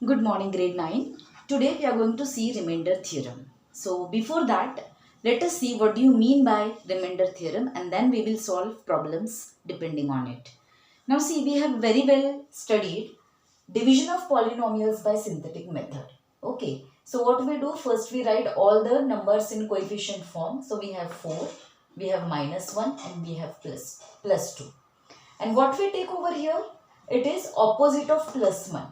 Good morning, grade 9. Today we are going to see remainder theorem. So before that, let us see what do you mean by remainder theorem, and then we will solve problems depending on it. Now see, we have very well studied division of polynomials by synthetic method. Okay, so what we do, first we write all the numbers in coefficient form. So we have 4, we have -1, and we have plus 2. And what we take over here, it is opposite of plus 1.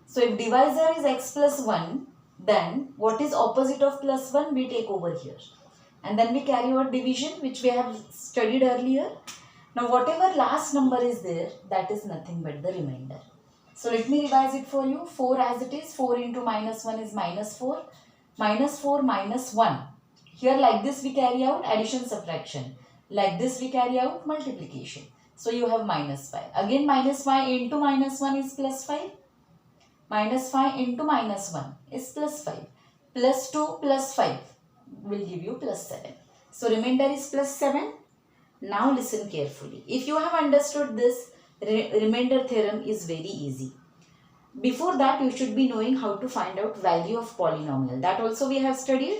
So if divisor is x plus 1, then what is opposite of plus 1 we take over here. And then we carry out division, which we have studied earlier. Now whatever last number is there, that is nothing but the remainder. So let me revise it for you. 4 as it is, 4 into -1 is -4. -4 minus 1. Here like this we carry out addition subtraction. Like this we carry out multiplication. So you have -5. Again -5 into -1 is +5. -5 into -1 is +5. +2 plus 5 will give you +7. So remainder is +7. Now listen carefully. If you have understood this, remainder theorem is very easy. Before that, you should be knowing how to find out value of polynomial. That also we have studied.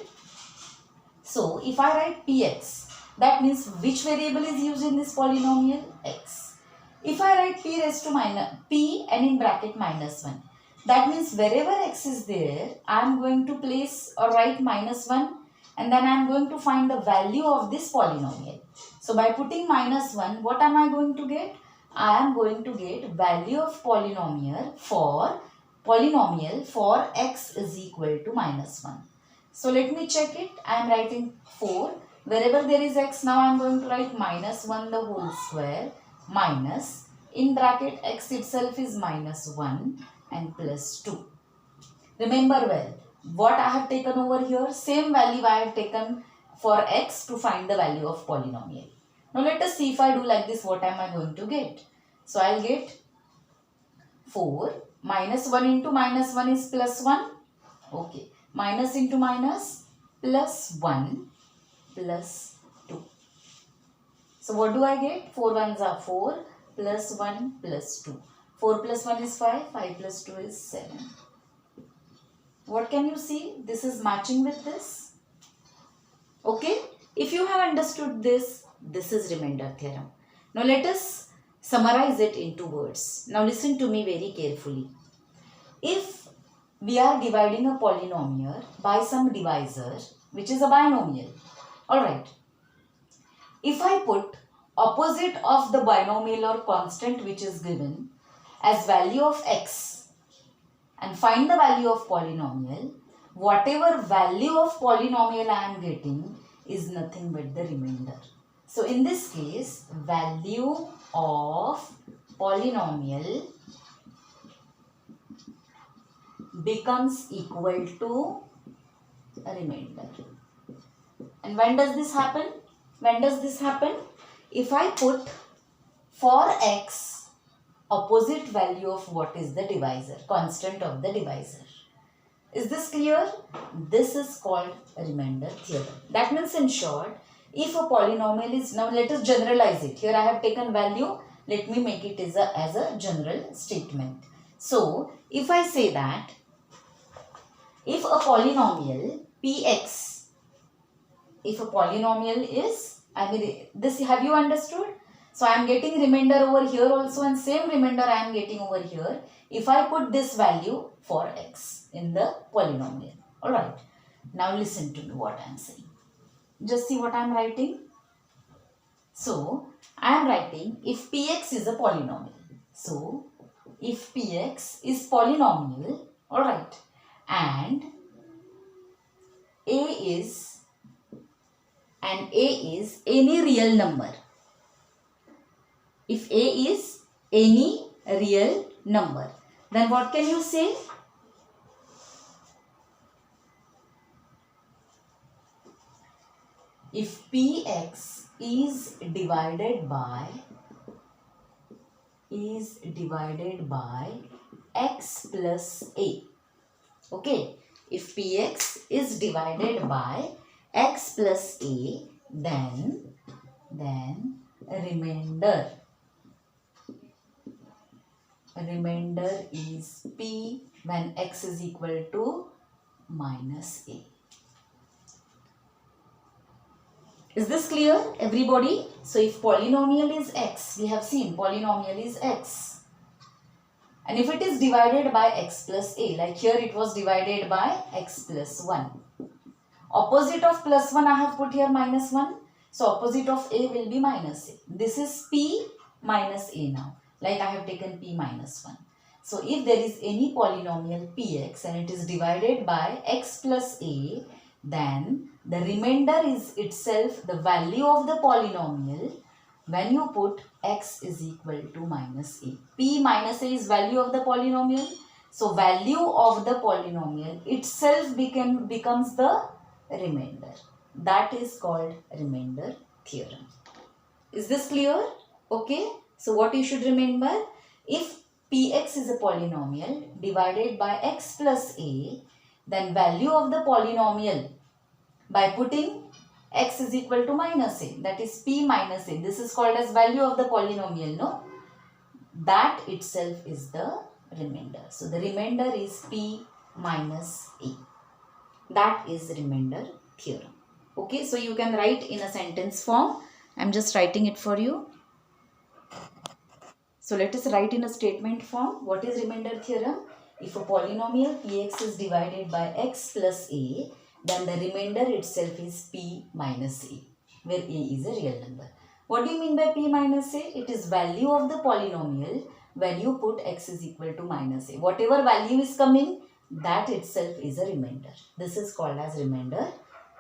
So if I write px, that means which variable is used in this polynomial? X. If I write p raised to p and in bracket -1, that means wherever x is there, I am going to place or write -1, and then I am going to find the value of this polynomial. So by putting -1, what am I going to get? I am going to get value of polynomial for x is equal to -1. So let me check it. I am writing 4. Wherever there is x, now I am going to write -1 the whole square minus, in bracket x itself is -1 and plus 2. Remember well, what I have taken over here, same value I have taken for x to find the value of polynomial. Now let us see if I do like this, what am I going to get? So I will get 4 -1 into -1 is +1. Okay. Minus into minus plus 1 plus 2. So what do I get? 4 ones are 4 plus 1 plus 2. 4 plus 1 is 5. 5 plus 2 is 7. What can you see? This is matching with this. Okay. If you have understood this, this is remainder theorem. Now let us summarize it into words. Now listen to me very carefully. If we are dividing a polynomial by some divisor, which is a binomial. Alright. If I put opposite of the binomial or constant which is given as value of x and find the value of polynomial, whatever value of polynomial I am getting is nothing but the remainder. So in this case, value of polynomial becomes equal to a remainder. And when does this happen? When does this happen? If I put for x opposite value of what is the divisor, constant of the divisor. Is this clear? This is called remainder theorem. That means in short, if a polynomial is, now let us generalize it. Here I have taken value. Let me make it as a general statement. So if I say that if a polynomial px, if a polynomial is, this have you understood? So I am getting remainder over here also, and same remainder I am getting over here if I put this value for x in the polynomial. Alright. Now listen to me what I am saying. Just see what I am writing. So I am writing if px is a polynomial. So if px is polynomial, alright, and a is any real number. If a is any real number, then what can you say? If px is divided by x plus a. Okay. If px is divided by x plus a, then remainder is p when x is equal to minus a. Is this clear, everybody? So if polynomial is x, we have seen polynomial is x. And if it is divided by x plus a, like here it was divided by x plus 1. Opposite of plus 1 I have put here minus 1. So opposite of a will be minus a. This is p minus a now. Like I have taken p minus 1. So if there is any polynomial px and it is divided by x plus a, then the remainder is itself the value of the polynomial when you put x is equal to minus a. P minus a is value of the polynomial. So value of the polynomial itself becomes the remainder. That is called remainder theorem. Is this clear? Okay. So what you should remember, if px is a polynomial divided by x plus a, then value of the polynomial by putting x is equal to minus a, that is p minus a. This is called as value of the polynomial, no? That itself is the remainder. So the remainder is p minus a. That is remainder theorem. Okay, so you can write in a sentence form. I am just writing it for you. So let us write in a statement form. What is remainder theorem? If a polynomial px is divided by x plus a, then the remainder itself is p minus a, where a is a real number. What do you mean by p minus a? It is value of the polynomial when you put x is equal to minus a. Whatever value is coming, that itself is a remainder. This is called as remainder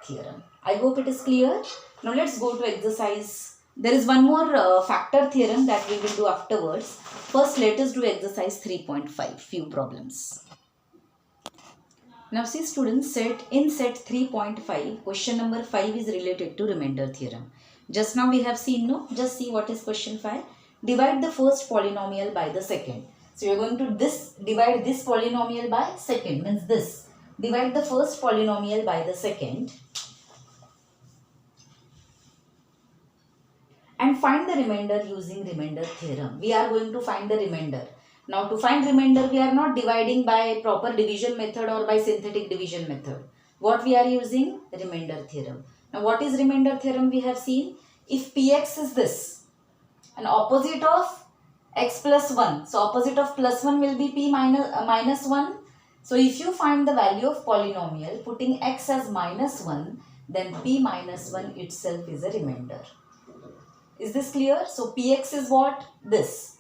theorem. I hope it is clear. Now let's go to exercise. There is one more factor theorem that we will do afterwards. First, let us do exercise 3.5, few problems. Now see students, in set 3.5, question number 5 is related to remainder theorem. Just now we have seen, no? Just see what is question 5. Divide the first polynomial by the second. So you are going to divide this polynomial by second, means this. Divide the first polynomial by the second. And find the remainder using remainder theorem. We are going to find the remainder. Now to find remainder, we are not dividing by proper division method or by synthetic division method. What we are using? Remainder theorem. Now what is remainder theorem we have seen? If px is this, and opposite of x plus 1. So opposite of plus 1 will be p minus 1. So if you find the value of polynomial putting x as minus 1, then p minus 1 itself is a remainder. Is this clear? So px is what? This.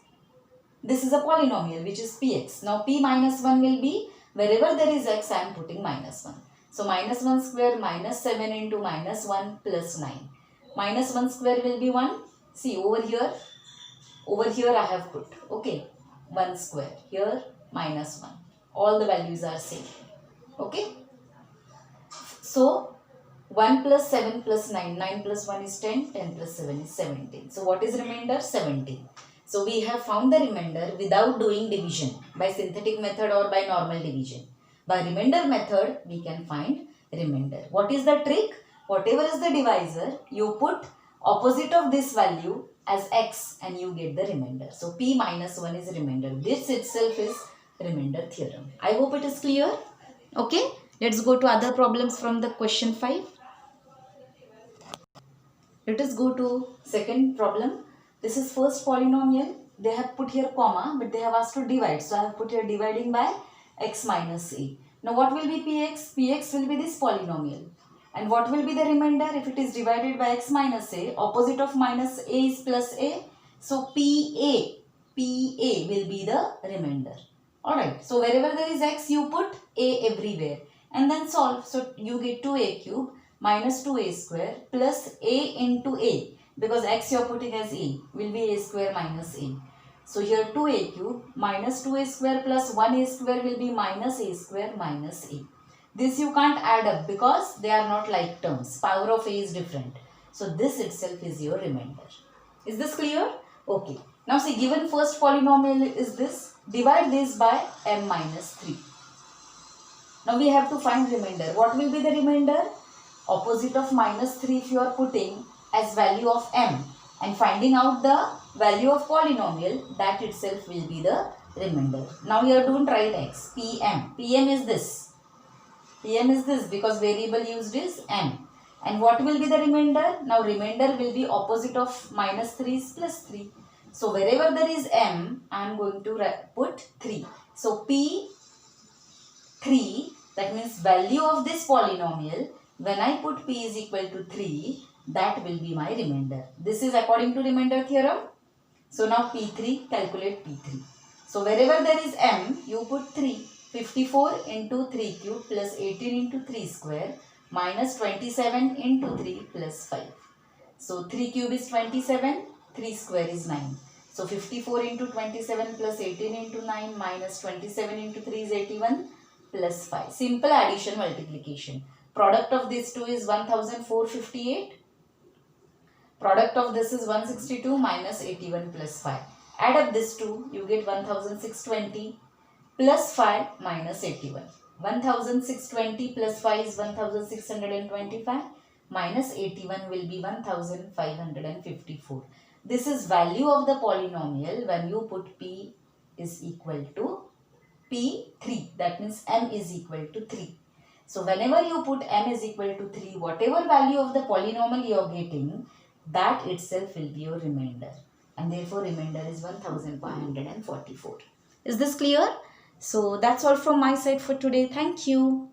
This is a polynomial which is px. Now p minus 1 will be wherever there is x, I am putting minus 1. So minus 1 square minus 7 into minus 1 plus 9. Minus 1 square will be 1. See over here I have put, okay, 1 square. Here minus 1. All the values are same. Okay. So 1 plus 7 plus 9. 9 plus 1 is 10. 10 plus 7 is 17. So what is remainder? 17. So we have found the remainder without doing division by synthetic method or by normal division. By remainder method, we can find remainder. What is the trick? Whatever is the divisor, you put opposite of this value as x and you get the remainder. So p minus 1 is remainder. This itself is remainder theorem. I hope it is clear. Okay. Let's go to other problems from the question 5. Let us go to second problem. This is first polynomial. They have put here comma, but they have asked to divide. So I have put here dividing by x minus a. Now what will be px? Px will be this polynomial. And what will be the remainder if it is divided by x minus a? Opposite of minus a is plus a. So pa will be the remainder. Alright. So wherever there is x, you put a everywhere. And then solve. So you get 2a cube minus 2a square plus a into a. Because x you are putting as a will be a square minus a. So here 2a cube minus 2a square plus 1a square will be minus a square minus a. This you can't add up because they are not like terms. Power of a is different. So this itself is your remainder. Is this clear? Okay. Now see, given first polynomial is this. Divide this by m minus 3. Now we have to find remainder. What will be the remainder? Opposite of minus 3 if you are putting as value of m and finding out the value of polynomial, that itself will be the remainder. Now here don't write x, pm. Pm is this. Pm is this because variable used is m. And what will be the remainder? Now remainder will be opposite of minus 3 is plus 3. So wherever there is m, I am going to put 3. So p 3, that means value of this polynomial, when I put p is equal to 3, that will be my remainder. This is according to remainder theorem. So now P3, calculate P3. So wherever there is m, you put 3. 54 into 3 cube plus 18 into 3 square minus 27 into 3 plus 5. So 3 cube is 27, 3 square is 9. So 54 into 27 plus 18 into 9 minus 27 into 3 is 81 plus 5. Simple addition multiplication. Product of these two is 1458. Product of this is 162 minus 81 plus 5. Add up this two, you get 1620 plus 5 minus 81. 1620 plus 5 is 1625 minus 81 will be 1554. This is value of the polynomial when you put p is equal to p3. That means m is equal to 3. So whenever you put m is equal to 3, whatever value of the polynomial you are getting, that itself will be your remainder. And therefore remainder is 1544. Is this clear? So that's all from my side for today. Thank you.